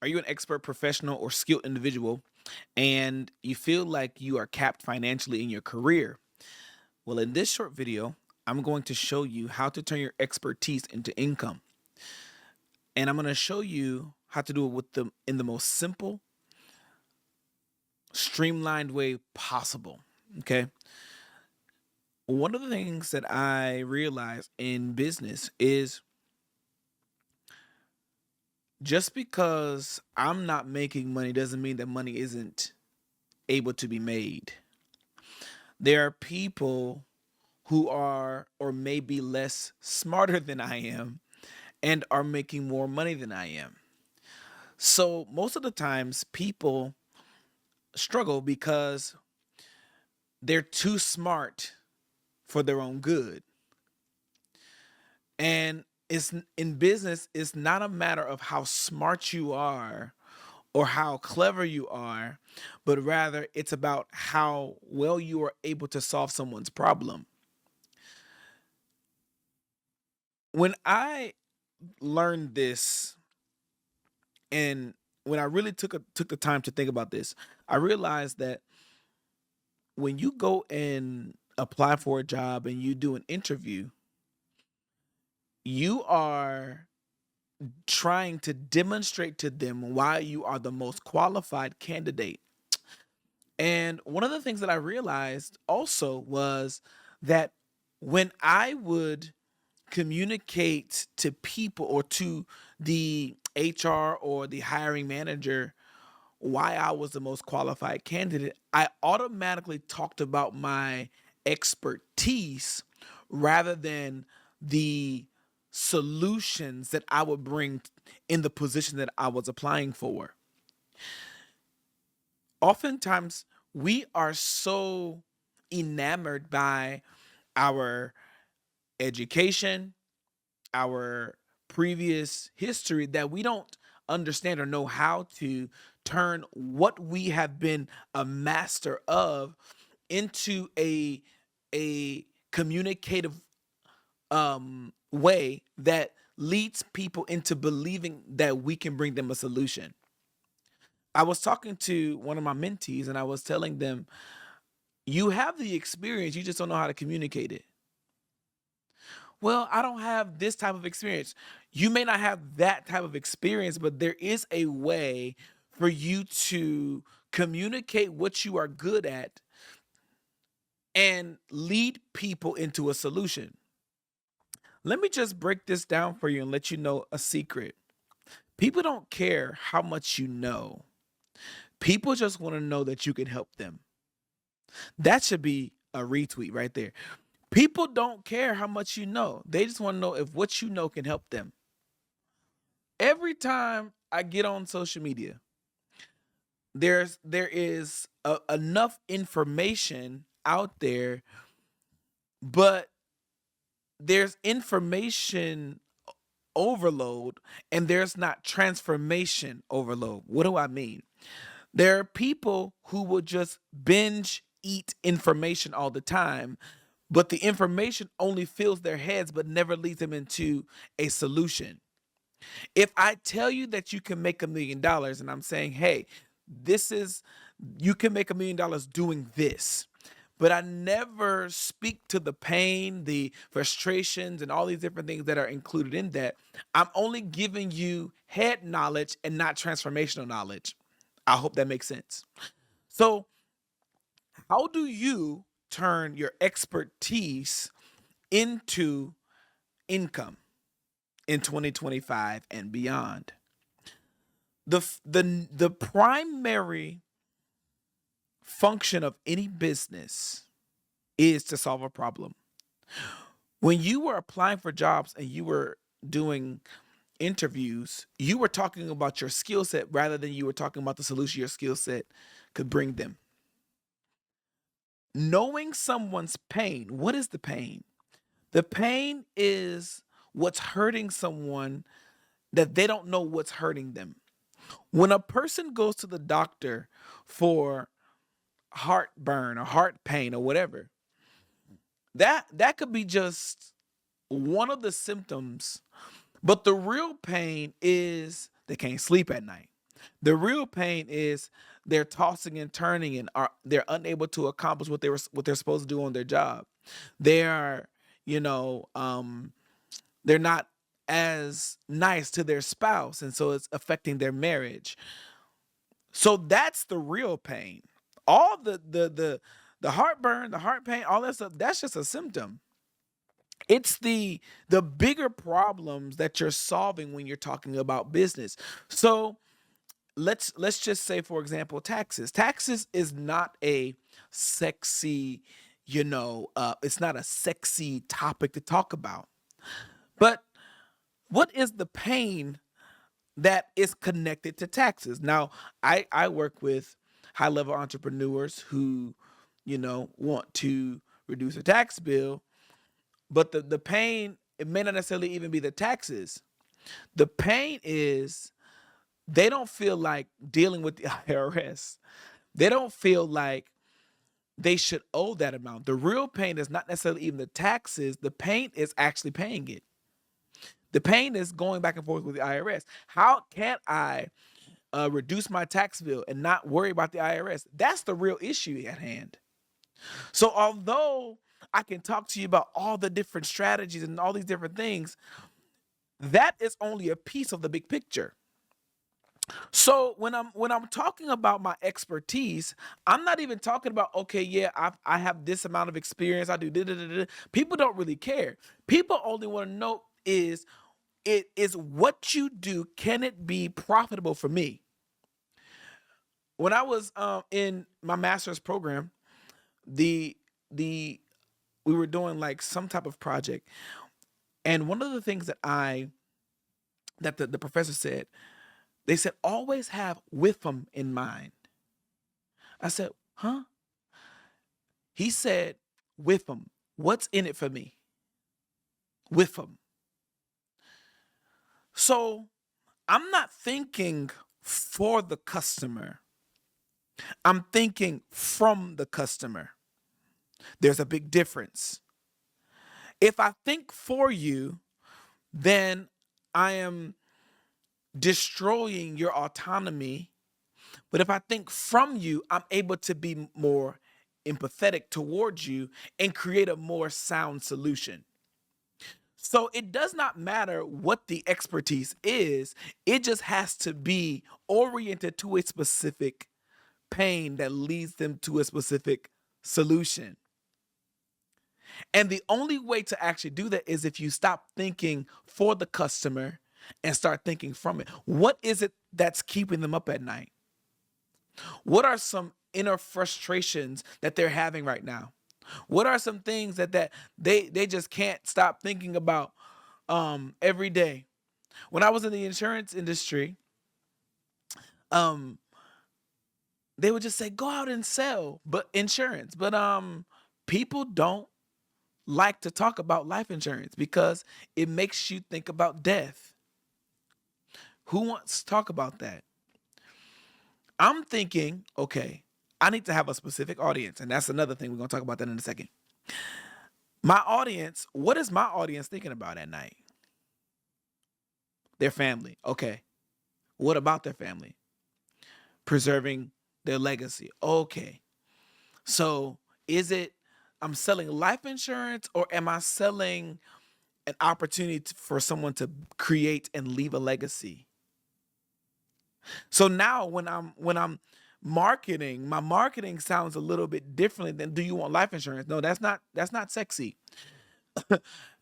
Are you an expert professional or skilled individual and you feel like you are capped financially in your career? Well, in this short video, I'm going to show you how to turn your expertise into income. And I'm going to show you how to do it in the most simple, streamlined way possible. Okay? One of the things that I realize in business is just because I'm not making money doesn't mean that money isn't able to be made. There are people who are or may be less smarter than I am and are making more money than I am. So most of the times people struggle because they're too smart for their own good. And in business, it's not a matter of how smart you are or how clever you are, but rather it's about how well you are able to solve someone's problem. When I learned this and when I really took the time to think about this, I realized that when you go and apply for a job and you do an interview, you are trying to demonstrate to them why you are the most qualified candidate. And one of the things that I realized also was that when I would communicate to people or to the HR or the hiring manager why I was the most qualified candidate, I automatically talked about my expertise rather than the solutions that I would bring in the position that I was applying for. Oftentimes, we are so enamored by our education, our previous history that we don't understand or know how to turn what we have been a master of into a communicative way that leads people into believing that we can bring them a solution. I was talking to one of my mentees and I was telling them, you have the experience, you just don't know how to communicate it. Well, I don't have this type of experience. You may not have that type of experience, but there is a way for you to communicate what you are good at and lead people into a solution. Let me just break this down for you and let you know a secret. People don't care how much you know. People just want to know that you can help them. That should be a retweet right there. People don't care how much you know. They just want to know if what you know can help them. Every time I get on social media, there is enough information out there, but there's information overload and there's not transformation overload. What do I mean? There are people who will just binge eat information all the time, but the information only fills their heads but never leads them into a solution. If I tell you that you can make $1 million and I'm saying, hey, this is, you can make $1 million doing this, but I never speak to the pain, the frustrations, and all these different things that are included in that, I'm only giving you head knowledge and not transformational knowledge. I hope that makes sense. So, how do you turn your expertise into income in 2025 and beyond? The primary function of any business is to solve a problem. When you were applying for jobs and you were doing interviews, you were talking about your skill set rather than you were talking about the solution your skill set could bring them. Knowing someone's pain, what is the pain? The pain is what's hurting someone that they don't know what's hurting them. When a person goes to the doctor for heartburn or heart pain or whatever, that could be just one of the symptoms, but the real pain is they can't sleep at night. The real pain is they're tossing and turning and they're unable to accomplish what they're supposed to do on their job. They are, you know, they're not as nice to their spouse, and so it's affecting their marriage. So that's the real pain. All the heartburn, the heart pain, all that stuff, that's just a symptom. It's the bigger problems that you're solving when you're talking about business. So let's just say, for example, taxes. Taxes is not a sexy, it's not a sexy topic to talk about. But what is the pain that is connected to taxes? Now, I work with high level entrepreneurs who, want to reduce their tax bill, but the pain, it may not necessarily even be the taxes. The pain is they don't feel like dealing with the IRS. They don't feel like they should owe that amount. The real pain is not necessarily even the taxes. The pain is actually paying it. The pain is going back and forth with the IRS. How can I reduce my tax bill and not worry about the IRS? That's the real issue at hand. So although I can talk to you about all the different strategies and all these different things, that is only a piece of the big picture. So when I'm talking about my expertise, I'm not even talking about, okay, yeah, I have this amount of experience. I do da, da, da, da. People don't really care. People only want to know is what you do, can it be profitable for me? When I was in my master's program, the the we were doing like some type of project, and one of the things that the professor said, they said always have with them in mind. I said, huh? He said, with them. What's in it for me? With them. So I'm not thinking for the customer. I'm thinking from the customer. There's a big difference. If I think for you, then I am destroying your autonomy. But if I think from you, I'm able to be more empathetic towards you and create a more sound solution. So it does not matter what the expertise is, it just has to be oriented to a specific pain that leads them to a specific solution. And the only way to actually do that is if you stop thinking for the customer and start thinking from it. What is it that's keeping them up at night? What are some inner frustrations that they're having right now? What are some things that they just can't stop thinking about every day? When I was in the insurance industry, um they would just say go out and sell but insurance. But people don't like to talk about life insurance because it makes you think about death. Who wants to talk about that? I'm thinking, okay, I need to have a specific audience. And that's another thing. We're going to talk about that in a second. My audience, what is my audience thinking about at night? Their family. Okay. What about their family? Preserving their legacy. Okay. So is it I'm selling life insurance or am I selling an opportunity for someone to create and leave a legacy? So now when I'm marketing, my marketing sounds a little bit differently than do you want life insurance? No, that's not sexy.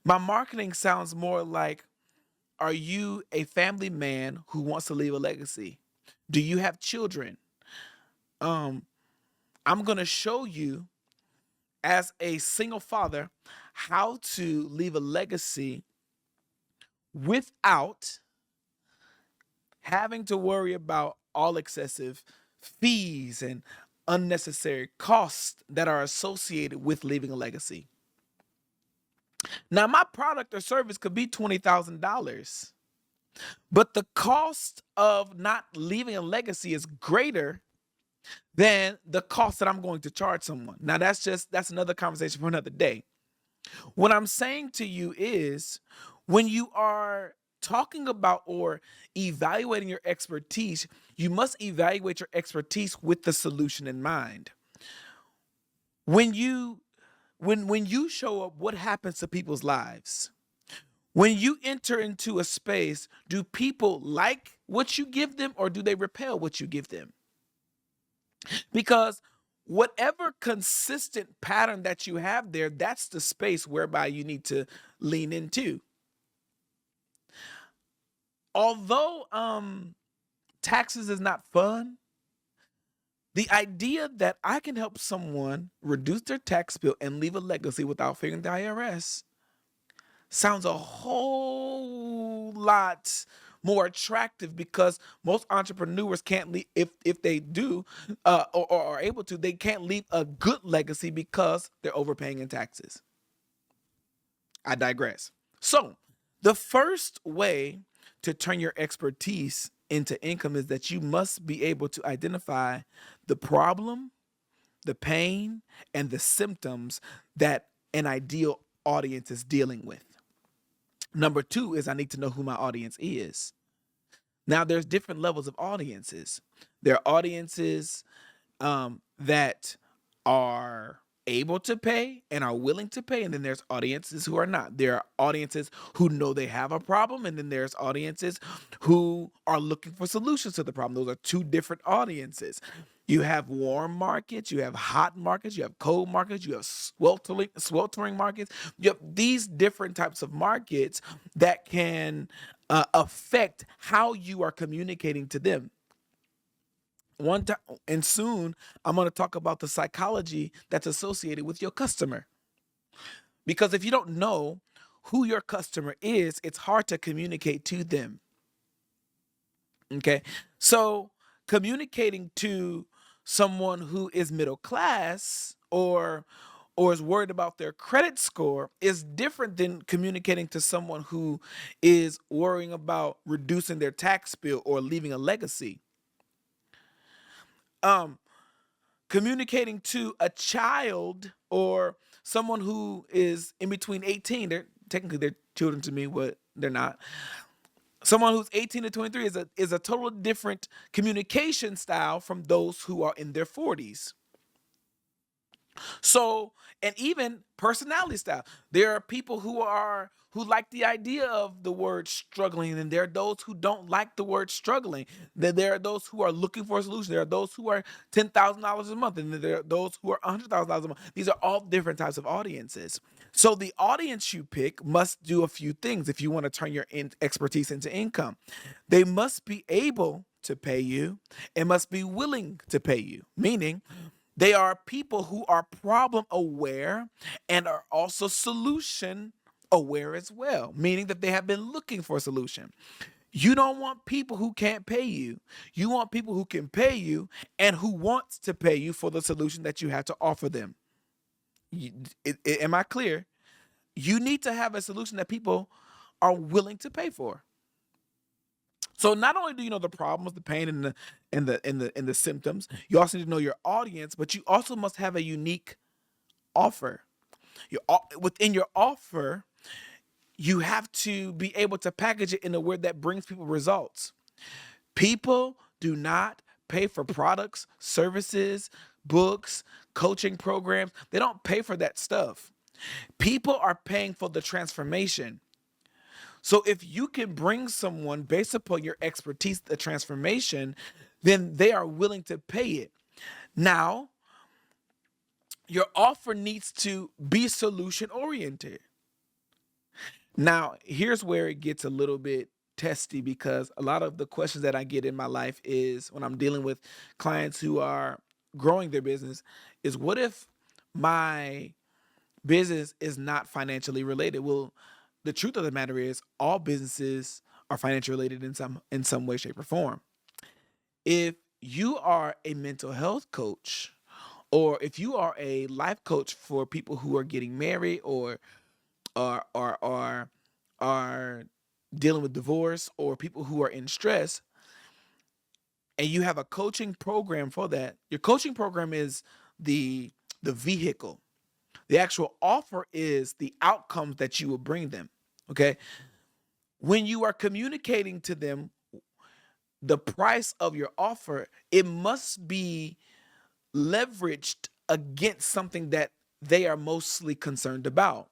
My marketing sounds more like, are you a family man who wants to leave a legacy? Do you have children? Um I'm going to show you as a single father how to leave a legacy without having to worry about all excessive fees and unnecessary costs that are associated with leaving a legacy. Now, my product or service could be $20,000, but the cost of not leaving a legacy is greater than the cost that I'm going to charge someone. Now, that's another conversation for another day. What I'm saying to you is when you are talking about or evaluating your expertise, you must evaluate your expertise with the solution in mind. When you when you show up, what happens to people's lives? When you enter into a space, do people like what you give them or do they repel what you give them? Because whatever consistent pattern that you have there, that's the space whereby you need to lean into. Although taxes is not fun, the idea that I can help someone reduce their tax bill and leave a legacy without fearing the IRS sounds a whole lot more attractive, because most entrepreneurs can't leave, if they do or are able to, they can't leave a good legacy because they're overpaying in taxes. I digress. So the first way to turn your expertise into income is that you must be able to identify the problem, the pain, and the symptoms that an ideal audience is dealing with. Number two is I need to know who my audience is. Now, there's different levels of audiences. There are audiences that are able to pay and are willing to pay, and then there's audiences who are not. There are audiences who know they have a problem, and then there's audiences who are looking for solutions to the problem. Those are two different audiences. You have warm markets, you have hot markets, you have cold markets, you have sweltering markets. You have these different types of markets that can affect how you are communicating to them. One time, and soon I'm going to talk about the psychology that's associated with your customer. Because if you don't know who your customer is, it's hard to communicate to them. Okay. So communicating to someone who is middle class or is worried about their credit score is different than communicating to someone who is worrying about reducing their tax bill or leaving a legacy. Um, Communicating to a child or someone who is in between 18, they're children to me, but they're not. Someone who's 18 to 23 is a total different communication style from those who are in their 40s. So, and even personality style. There are people who like the idea of the word struggling, and there are those who don't like the word struggling. Then there are those who are looking for a solution. There are those who are $10,000 a month, and then there are those who are $100,000 a month. These are all different types of audiences. So the audience you pick must do a few things if you want to turn your expertise into income. They must be able to pay you and must be willing to pay you, meaning they are people who are problem aware and are also solution aware as well, meaning that they have been looking for a solution. You don't want people who can't pay you. You want people who can pay you and who wants to pay you for the solution that you have to offer them. Am I clear? You need to have a solution that people are willing to pay for. So not only do you know the problems, the pain, and the symptoms, you also need to know your audience, but you also must have a unique offer. Within your offer, you have to be able to package it in a way that brings people results. People do not pay for products, services, books, coaching programs. They don't pay for that stuff. People are paying for the transformation. So if you can bring someone based upon your expertise, the transformation, then they are willing to pay it. Now, your offer needs to be solution oriented. Now, here's where it gets a little bit testy, because a lot of the questions that I get in my life is when I'm dealing with clients who are growing their business is, what if my business is not financially related? Well, the truth of the matter is all businesses are financially related in some way, shape, or form. If you are a mental health coach, or if you are a life coach for people who are getting married or are dealing with divorce, or people who are in stress, and you have a coaching program for that, your coaching program is the vehicle. The actual offer is the outcomes that you will bring them. Okay. When you are communicating to them the price of your offer, it must be leveraged against something that they are mostly concerned about.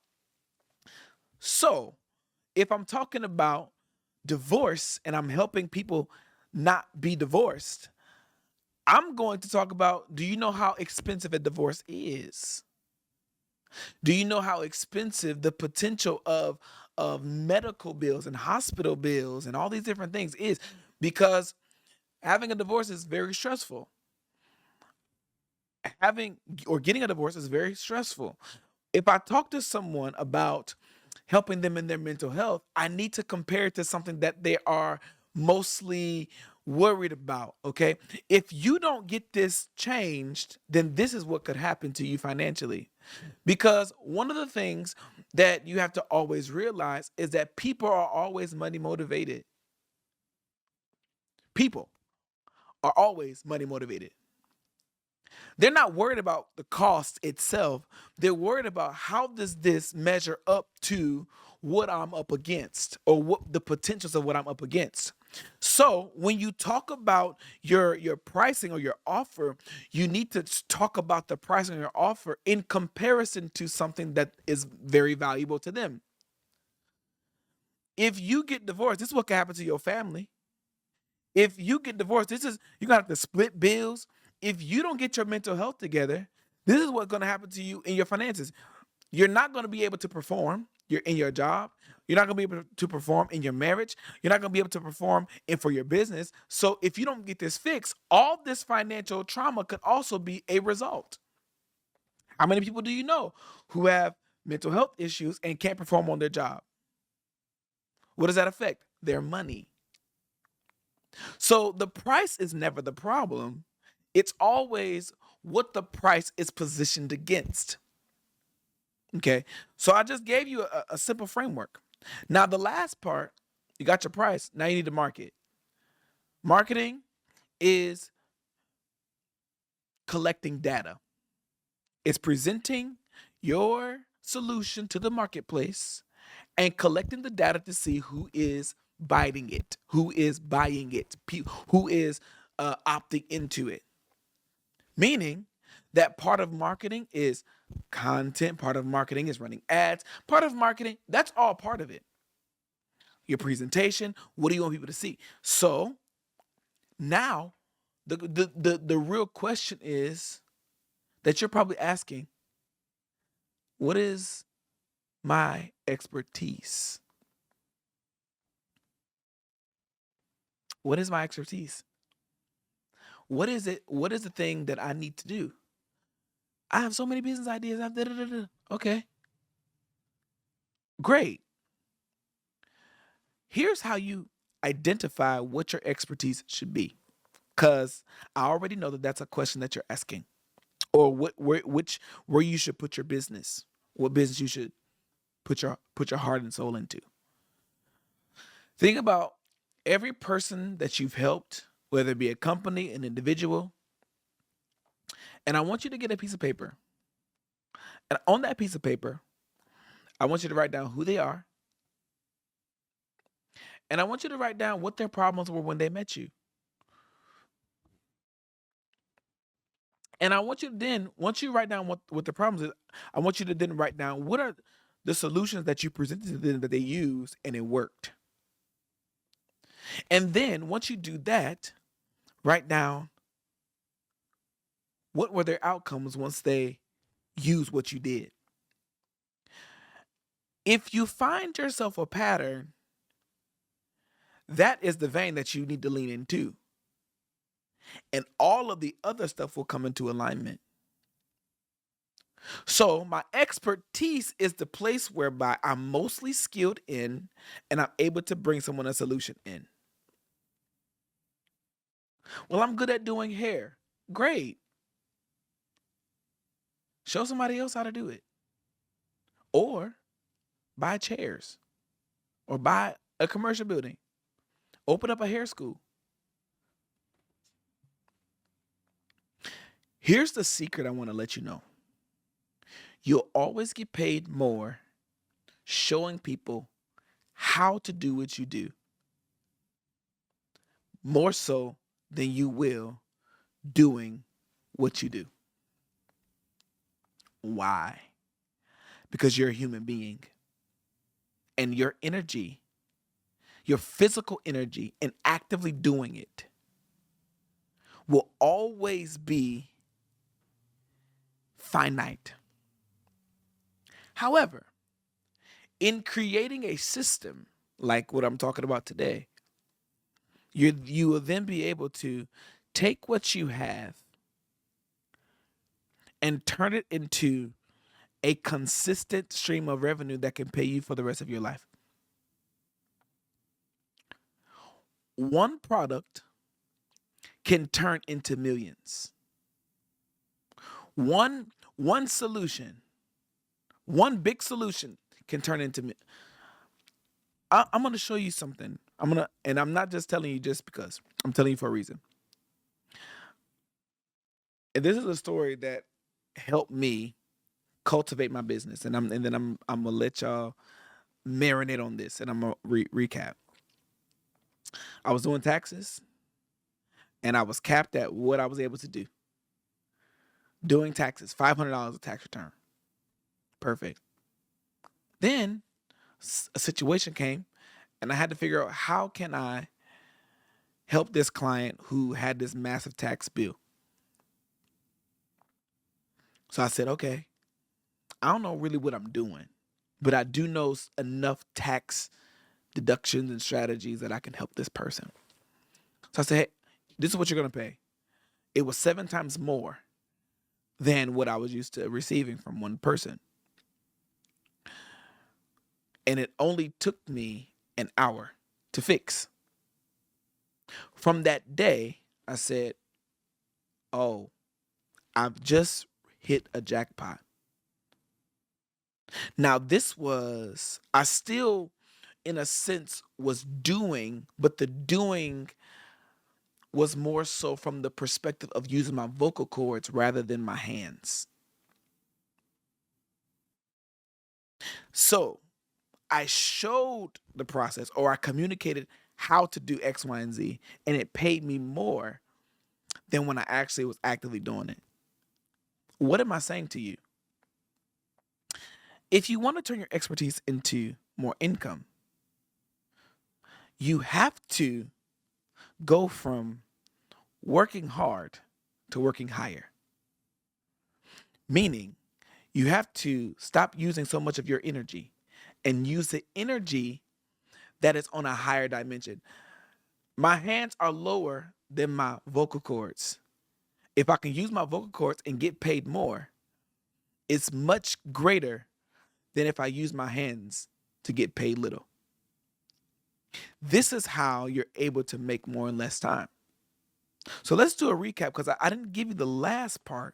So, if I'm talking about divorce and I'm helping people not be divorced, I'm going to talk about, do you know how expensive a divorce is? Do you know how expensive the potential of medical bills and hospital bills and all these different things is? Because having a divorce is very stressful. Having or getting a divorce is very stressful. If I talk to someone about helping them in their mental health, I need to compare it to something that they are mostly worried about. Okay. If you don't get this changed, then this is what could happen to you financially. Because one of the things that you have to always realize is that people are always money motivated. People are always money motivated. They're not worried about the cost itself. They're worried about how does this measure up to what I'm up against or what the potentials of what I'm up against. So when you talk about your pricing or your offer, you need to talk about the pricing of your offer in comparison to something that is very valuable to them. If you get divorced, this is what can happen to your family. If you get divorced, this is you're gonna have to split bills. If you don't get your mental health together, this is what's gonna happen to you in your finances. You're not gonna be able to perform in your job. You're not gonna be able to perform in your marriage. You're not gonna be able to perform in for your business. So if you don't get this fixed, all this financial trauma could also be a result. How many people do you know who have mental health issues and can't perform on their job? What does that affect? Their money. So the price is never the problem. It's always what the price is positioned against. Okay. So I just gave you a simple framework. Now, the last part, you got your price. Now you need to market. Marketing is collecting data, it's presenting your solution to the marketplace and collecting the data to see who is biting it, who is buying it, who is opting into it. Meaning that part of marketing is content, part of marketing is running ads, part of marketing, that's all part of it. Your presentation, what do you want people to see? So now the real question is that you're probably asking, what is my expertise? What is my expertise? What is it? What is the thing that I need to do? I have so many business ideas. Okay, great. Here's how you identify what your expertise should be. Because I already know that that's a question that you're asking, or where you should put your business, what business you should put your heart and soul into. Think about every person that you've helped, whether it be a company, an individual, and I want you to get a piece of paper. And on that piece of paper, I want you to write down who they are, and I want you to write down what their problems were when they met you. And I want you to then, once you write down what the problems is, I want you to then write down what are the solutions that you presented to them that they used and it worked. And then once you do that, write down what were their outcomes once they use what you did. If you find yourself a pattern, that is the vein that you need to lean into. And all of the other stuff will come into alignment. So, my expertise is the place whereby I'm mostly skilled in and I'm able to bring someone a solution in. Well, I'm good at doing hair. Great. Show somebody else how to do it. Or buy chairs or buy a commercial building. Open up a hair school. Here's the secret I want to let you know. You'll always get paid more showing people how to do what you do more so than you will doing what you do. Why? Because you're a human being and your energy, your physical energy, and actively doing it will always be finite. However, in creating a system like what I'm talking about today, you will then be able to take what you have and turn it into a consistent stream of revenue that can pay you for the rest of your life. One product can turn into millions. One solution, one big solution can turn into. I'm going to show you something. And I'm not just telling you just because. I'm telling you for a reason. And this is a story that helped me cultivate my business. And then I'm gonna let y'all marinate on this, and I'm gonna recap. I was doing taxes, and I was capped at what I was able to do. Doing taxes, $500 a tax return, perfect. Then a situation came, and I had to figure out how can I help this client who had this massive tax bill. So I said, okay, I don't know really what I'm doing, but I do know enough tax deductions and strategies that I can help this person. So I said, hey, this is what you're going to pay. It was 7 times more than what I was used to receiving from one person. And it only took me an hour to fix. From that day, I said, oh, I've just hit a jackpot. Now, I still, in a sense, was doing, but the doing was more so from the perspective of using my vocal cords rather than my hands. So I showed the process, or I communicated how to do X, Y, and Z, and it paid me more than when I actually was actively doing it. What am I saying to you? If you want to turn your expertise into more income, you have to go from working hard to working higher. Meaning, you have to stop using so much of your energy and use the energy that is on a higher dimension. My hands are lower than my vocal cords. If I can use my vocal cords and get paid more, it's much greater than if I use my hands to get paid little. This is how you're able to make more in less time. So let's do a recap because I didn't give you the last part.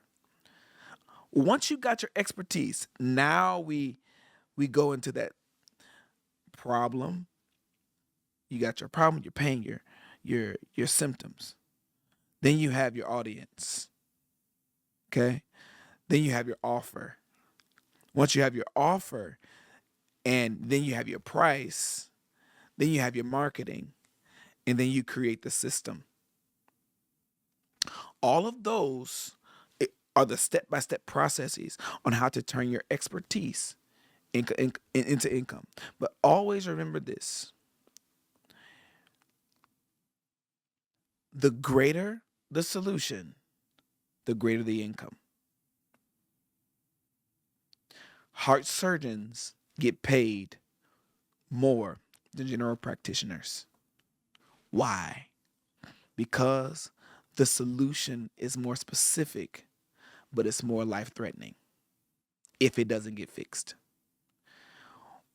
Once you got your expertise, now we go into that problem. You got your problem, you're paying your symptoms. Then you have your audience. Okay? Then you have your offer. Once you have your offer, and then you have your price, then you have your marketing, and then you create the system. All of those are the step-by-step processes on how to turn your expertise into income. But always remember this: the greater the solution, the greater the income. Heart surgeons get paid more than general practitioners. Why? Because the solution is more specific, but it's more life threatening if it doesn't get fixed.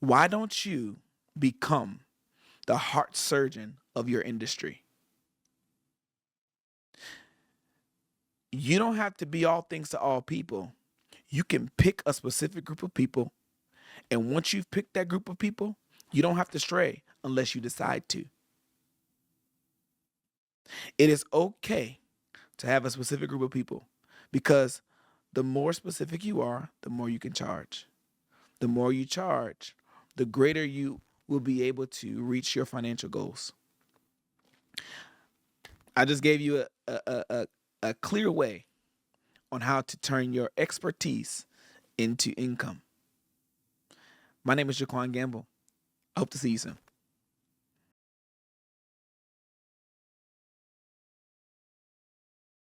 Why don't you become the heart surgeon of your industry? You don't have to be all things to all people. You can pick a specific group of people. And once you've picked that group of people, you don't have to stray unless you decide to. It is okay to have a specific group of people because the more specific you are, the more you can charge. The more you charge, the greater you will be able to reach your financial goals. I just gave you a clear way on how to turn your expertise into income. My name is JaQuan Gamble. I hope to see you soon.